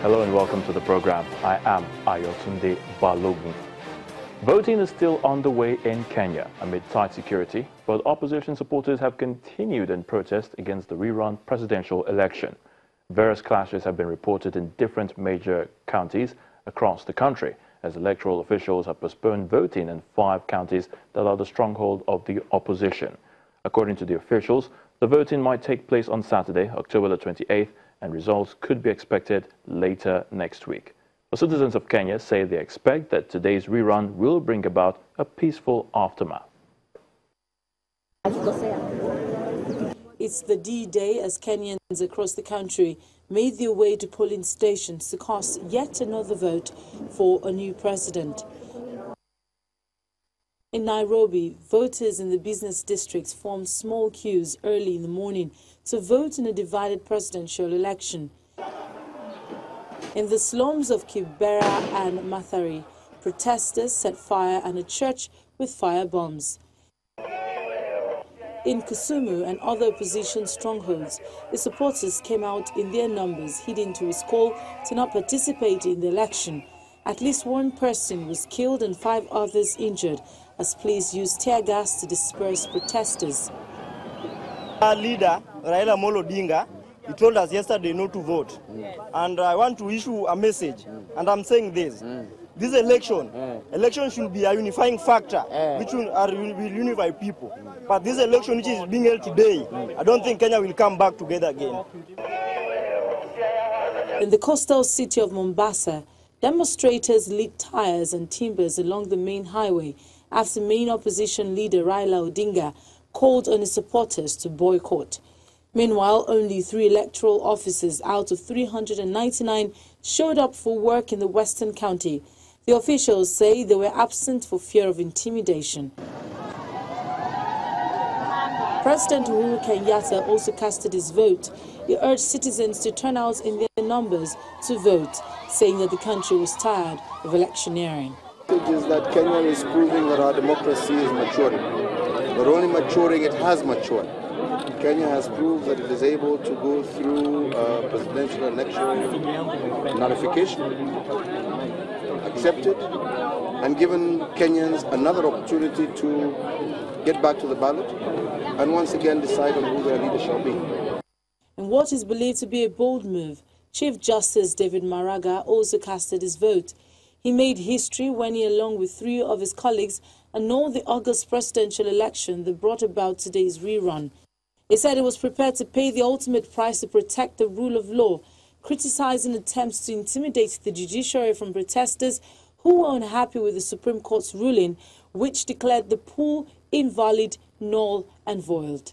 Hello and welcome to the program. I am Ayotunde Balogun. Voting is still underway in Kenya amid tight security, but opposition supporters have continued in protest against the rerun presidential election. Various clashes have been reported in different major counties across the country, as electoral officials have postponed voting in 5 counties that are the stronghold of the opposition. According to the officials, the voting might take place on Saturday, October the 28th, and results could be expected later next week. The citizens of Kenya say they expect that today's rerun will bring about a peaceful aftermath. It's the D-Day as Kenyans across the country made their way to polling stations to cast yet another vote for a new president. In Nairobi, voters in the business districts formed small queues early in the morning to vote in a divided presidential election. In the slums of Kibera and Mathari, protesters set fire at a church with fire bombs. In Kisumu and other opposition strongholds, the supporters came out in their numbers, heeding to his call to not participate in the election. At least 1 person was killed and 5 others injured as police used tear gas to disperse protesters. Our leader, Raila Amolo Odinga, he told us yesterday not to vote. And I want to issue a message, and I'm saying this. This election should be a unifying factor, which will unify people. But this election which is being held today, I don't think Kenya will come back together again. In the coastal city of Mombasa, demonstrators lit tires and timbers along the main highway after main opposition leader Raila Odinga called on his supporters to boycott. Meanwhile, only 3 electoral officers out of 399 showed up for work in the Western County. The officials say they were absent for fear of intimidation. President Uhuru Kenyatta also casted his vote. He urged citizens to turn out in their numbers to vote, saying that the country was tired of electioneering. The message is that Kenya is proving that our democracy is maturing. Not only maturing, it has matured. Kenya has proved that it is able to go through presidential election nullification, accepted, and given Kenyans another opportunity to get back to the ballot and once again decide on who their leader shall be. In what is believed to be a bold move, Chief Justice David Maraga also casted his vote. He made history when he, along with 3 of his colleagues, annulled the August presidential election that brought about today's rerun. He said he was prepared to pay the ultimate price to protect the rule of law, criticizing attempts to intimidate the judiciary from protesters who were unhappy with the Supreme Court's ruling, which declared the poll invalid, null and void.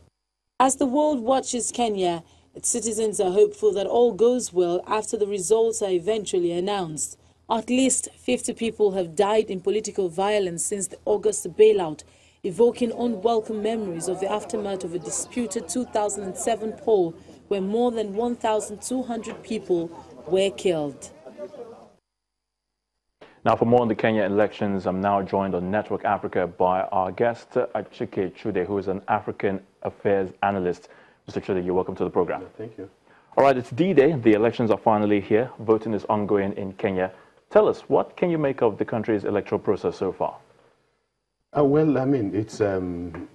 As the world watches Kenya, its citizens are hopeful that all goes well after the results are eventually announced. At least 50 people have died in political violence since the August bailout, evoking unwelcome memories of the aftermath of a disputed 2007 poll where more than 1,200 people were killed. Now, for more on the Kenya elections, I'm now joined on Network Africa by our guest, Achike Chude, who is an African affairs analyst. Mr. Chude, you're welcome to the program. Thank you. All right, it's D-Day. The elections are finally here. Voting is ongoing in Kenya. Tell us, what can you make of the country's electoral process so far? Well, I mean, it's been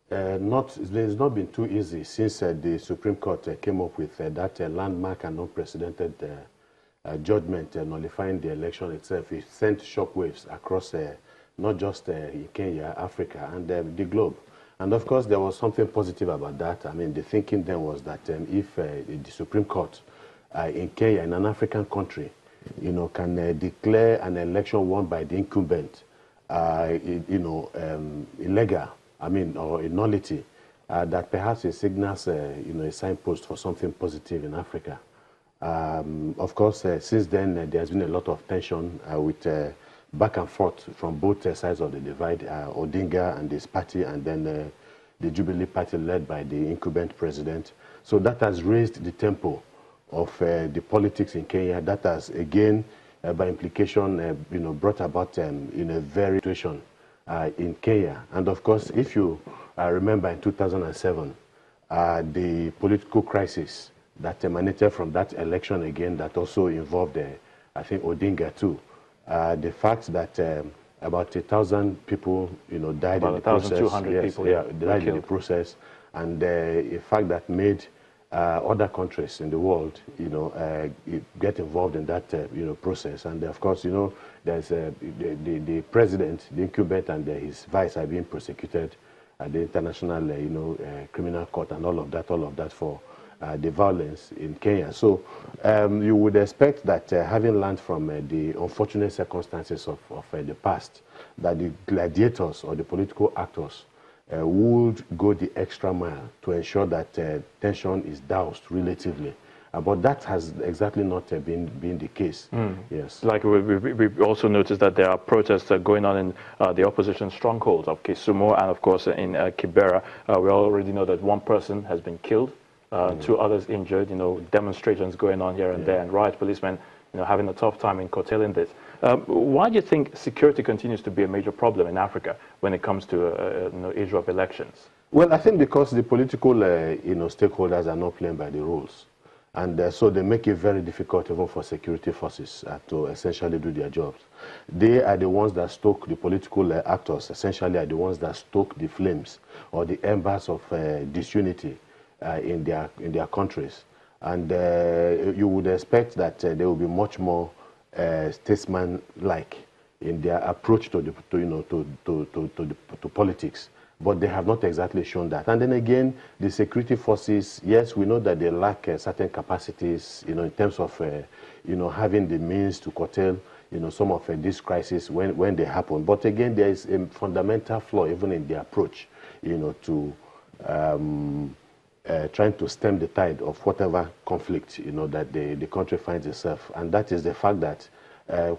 it's not been too easy since the Supreme Court came up with that landmark and unprecedented judgment nullifying the election itself. It sent shockwaves across not just in Kenya, Africa, and the globe. And of course, there was something positive about that. I mean, the thinking then was that if the Supreme Court in Kenya, in an African country, can declare an election won by the incumbent, illegal, I mean, or a nullity, that perhaps it signals, a signpost for something positive in Africa. Of course, since then, there's been a lot of tension with back and forth from both sides of the divide, Odinga and his party, and then the Jubilee Party led by the incumbent president. So that has raised the tempo of the politics in Kenya. That has, again, by implication, brought about in a very situation in Kenya. And of course, if you remember in 2007, the political crisis that emanated from that election again that also involved, I think, Odinga too. The fact that about 1,000 people, died in the process. 1,200 people, died in the process, and a fact that made other countries in the world, get involved in that, process. And of course, there's the president, the incumbent, and his vice are being prosecuted at the International, Criminal Court, and all of that for the violence in Kenya. So you would expect that having learned from the unfortunate circumstances of the past, that the gladiators or the political actors would go the extra mile to ensure that tension is doused relatively. But that has exactly not been the case. Yes. Like we also noticed that there are protests going on in the opposition strongholds of Kisumu and, of course, in Kibera. We already know that one person has been killed, 2 others injured. Demonstrations going on here and there, and riot policemen, having a tough time in curtailing this. Why do you think security continues to be a major problem in Africa when it comes to issue of elections? Well, I think because the political stakeholders are not playing by the rules. And so they make it very difficult even for security forces to essentially do their jobs. They are the ones that stoke, the political actors essentially are the ones that stoke the flames or the embers of disunity in their countries. And you would expect that they will be much more statesman-like in their approach to politics. But they have not exactly shown that. And then again, the security forces, yes, we know that they lack certain capacities, in terms of, having the means to curtail, some of these crises when they happen. But again, there is a fundamental flaw even in the approach, to trying to stem the tide of whatever conflict, that the country finds itself. And that is the fact that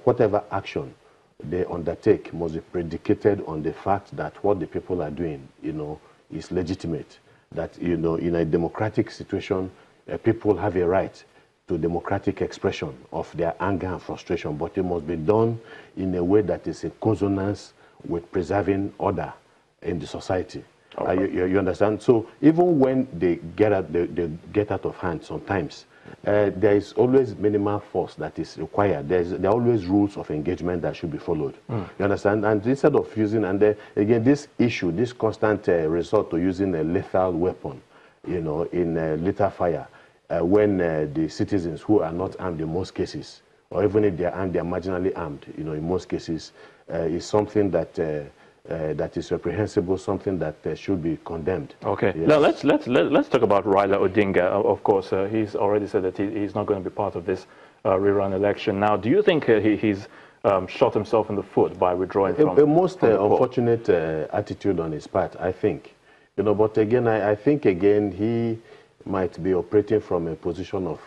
whatever action they undertake must be predicated on the fact that what the people are doing, is legitimate. That, in a democratic situation, people have a right to democratic expression of their anger and frustration, but it must be done in a way that is in consonance with preserving order in the society. You understand? So even when they get out of hand sometimes, there is always minimal force that is required. There are always rules of engagement that should be followed. You understand? And instead of using, and again, this issue, this constant resort to using a lethal weapon, in lethal fire, when the citizens who are not armed in most cases, or even if they are armed, they are marginally armed, in most cases, is something that that is reprehensible, something that should be condemned. Okay. Yes. Now let's talk about Raila Odinga. Of course, he's already said that he's not going to be part of this rerun election. Now, do you think he's shot himself in the foot by withdrawing from a most from the unfortunate attitude on his part, I think. But again, I think again he might be operating from a position of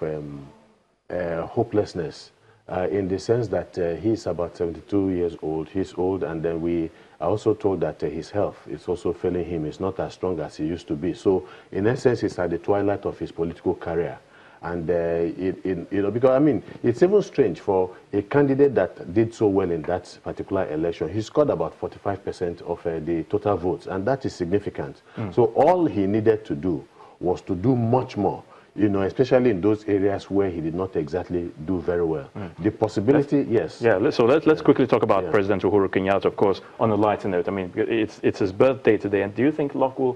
hopelessness. In the sense that he's about 72 years old, he's old, and then we are also told that his health is also failing him. He's not as strong as he used to be. So, in essence, he's at the twilight of his political career. And, because, I mean, it's even strange for a candidate that did so well in that particular election. He scored about 45% of the total votes, and that is significant. So, all he needed to do was to do much more. Especially in those areas where he did not exactly do very well. The possibility, yes. Yeah, so let's quickly talk about President Uhuru Kenyatta, of course, on a lighter note. I mean, it's his birthday today, and do you think luck will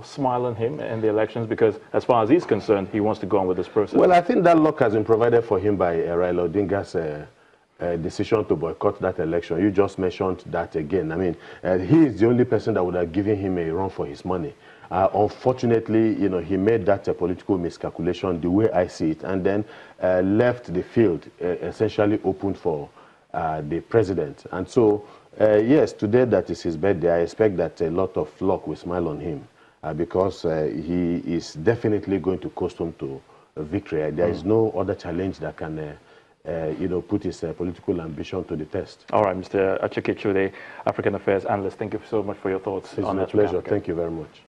smile on him in the elections? Because as far as he's concerned, he wants to go on with this process. Well, I think that luck has been provided for him by Raila Odinga's decision to boycott that election. You just mentioned that again. I mean, he is the only person that would have given him a run for his money. Unfortunately, he made that political miscalculation the way I see it, and then left the field essentially open for the president. And so, yes, today that is his birthday, I expect that a lot of luck will smile on him because he is definitely going to coast home to victory. There is no other challenge that can put his political ambition to the test. All right, Mr. Acheke Chude, African Affairs Analyst, thank you so much for your thoughts on that. It's a pleasure. Thank you very much.